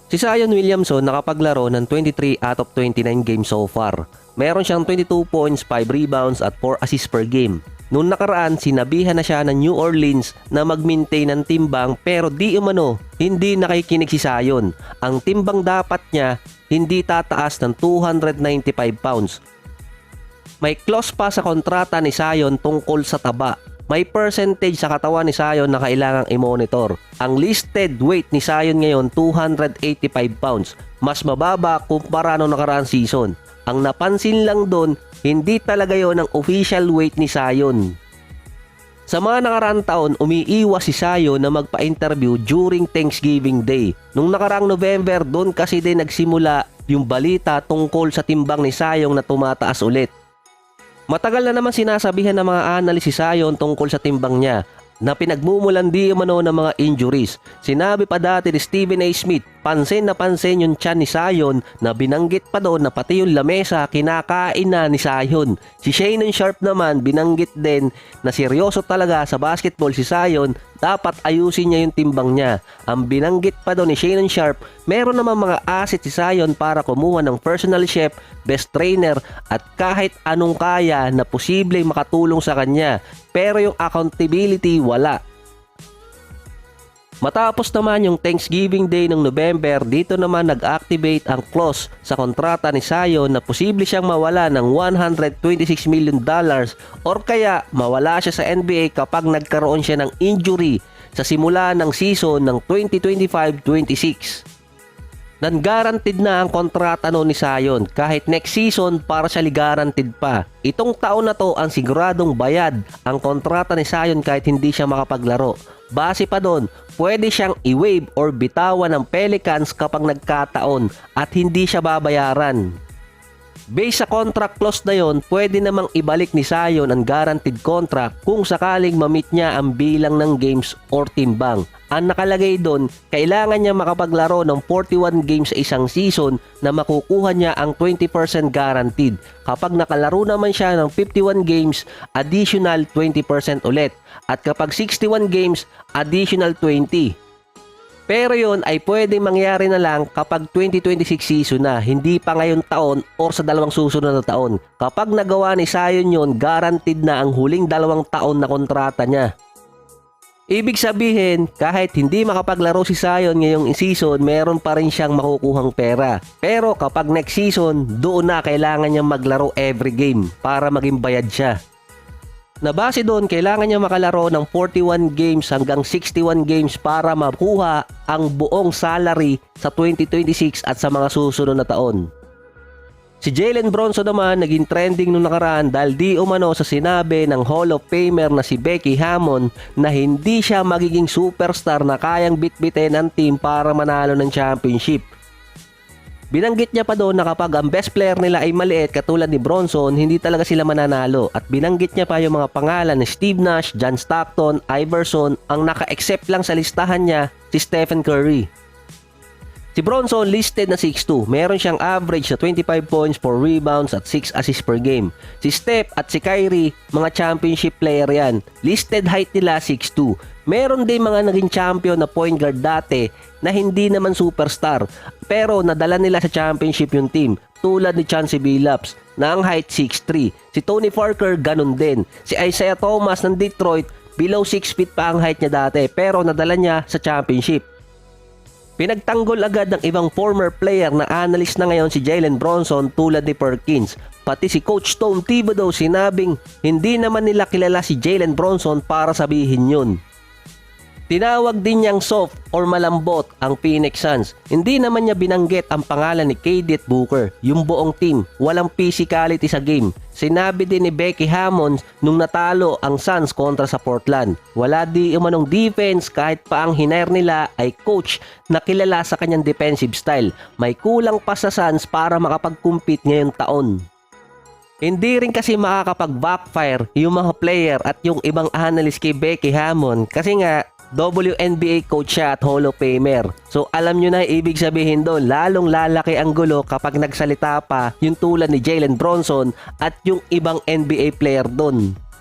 Si Zion Williamson nakapaglaro ng 23 out of 29 games so far. Meron siyang 22 points, 5 rebounds at 4 assists per game. Noong nakaraan, sinabihan na siya ng New Orleans na mag-maintain ng timbang pero di umano, hindi nakikinig si Zion. Ang timbang dapat niya, hindi tataas ng 295 pounds. May clause pa sa kontrata ni Zion tungkol sa taba. May percentage sa katawan ni Zion na kailangang i-monitor. Ang listed weight ni Zion ngayon 285 pounds. Mas mababa kumpara noong nakaraang season. Ang napansin lang doon, hindi talaga yon ang official weight ni Zion. Sa mga nakaraang taon, umiiwas si Zion na magpa-interview during Thanksgiving Day. Nung nakaraang November, doon kasi din nagsimula yung balita tungkol sa timbang ni Zion na tumataas ulit. Matagal na naman sinasabihan ng mga analyst si Zion tungkol sa timbang niya na pinagmumulan di umano ng mga injuries. Sinabi pa dati ni Stephen A. Smith, pansin na pansin yung tiyan ni Zion na binanggit pa doon na pati yung lamesa kinakain na ni Zion. Si Shannon Sharpe naman binanggit din na seryoso talaga sa basketball si Zion, dapat ayusin niya yung timbang niya. Ang binanggit pa doon ni Shannon Sharpe, meron naman mga asset si Zion para kumuha ng personal chef, best trainer at kahit anong kaya na posibleng makatulong sa kanya. Pero yung accountability wala. Matapos naman yung Thanksgiving Day ng November, dito naman nag-activate ang clause sa kontrata ni Zion na posible siyang mawala ng $126 million or kaya mawala siya sa NBA kapag nagkaroon siya ng injury sa simula ng season ng 2025-26. Non-guaranteed na ang kontrata no ni Zion. Kahit next season para siya guaranteed pa. Itong taon na to ang siguradong bayad ang kontrata ni Zion kahit hindi siya makapaglaro. Base pa doon, pwede siyang i-waive or bitawan ng Pelicans kapag nagkataon at hindi siya babayaran. Based sa contract clause na yon, pwede namang ibalik ni Zion ang guaranteed contract kung sakaling ma-meet niya ang bilang ng games or timbang. Ang nakalagay doon, kailangan niya makapaglaro ng 41 games sa isang season na makukuha niya ang 20% guaranteed. Kapag nakalaro naman siya ng 51 games, additional 20% ulit. At kapag 61 games, additional 20%. Pero yon ay pwedeng mangyari na lang kapag 2026 season na, hindi pa ngayon taon or sa dalawang susunod na taon. Kapag nagawa ni Zion yon, guaranteed na ang huling 2 taon na kontrata niya. Ibig sabihin, kahit hindi makapaglaro si Zion ngayong season, meron pa rin siyang makukuhang pera. Pero kapag next season, doon na kailangan niya maglaro every game para maging bayad siya. Na base doon, kailangan niya makalaro ng 41 games hanggang 61 games para makuha ang buong salary sa 2026 at sa mga susunod na taon. Si Jalen Bronson naman naging trending nung nakaraan dahil di umano sa sinabi ng Hall of Famer na si Becky Hammon na hindi siya magiging superstar na kayang bitbitin ng team para manalo ng championship. Binanggit niya pa doon na kapag ang best player nila ay maliit katulad ni Bronson, hindi talaga sila mananalo. At binanggit niya pa yung mga pangalan ni Steve Nash, John Stockton, Iverson. Ang naka-except lang sa listahan niya, si Stephen Curry. Si Bronson listed na 6'2". Meron siyang average na 25 points, 4 rebounds at 6 assists per game. Si Steph at si Kyrie, mga championship player yan. Listed height nila 6'2". Meron din mga naging champion na point guard dati na hindi naman superstar. Pero nadala nila sa championship yung team. Tulad ni Chauncey Billups na ang height 6'3". Si Tony Parker ganun din. Si Isaiah Thomas ng Detroit, below 6 feet pa ang height niya dati pero nadala niya sa championship. Pinagtanggol agad ng ibang former player na analyst na ngayon si Jalen Bronson tulad ni Perkins. Pati si Coach Tom Thibodeau sinabing hindi naman nila kilala si Jalen Bronson para sabihin yun. Tinawag din niyang soft or malambot ang Phoenix Suns. Hindi naman niya binanggit ang pangalan ni KD at Booker, yung buong team. Walang physicality sa game. Sinabi din ni Becky Hammon nung natalo ang Suns kontra sa Portland. Wala di umanong defense kahit pa ang hinair nila ay coach na kilala sa kanyang defensive style. May kulang pa sa Suns para makapag-compete ngayong taon. Hindi rin kasi makakapag-backfire yung mga player at yung ibang analyst kay Becky Hammon kasi nga WNBA coach siya at Hall of Famer. So alam nyo na ibig sabihin doon, lalong lalaki ang gulo kapag nagsalita pa yung tulad ni Jalen Bronson at yung ibang NBA player doon.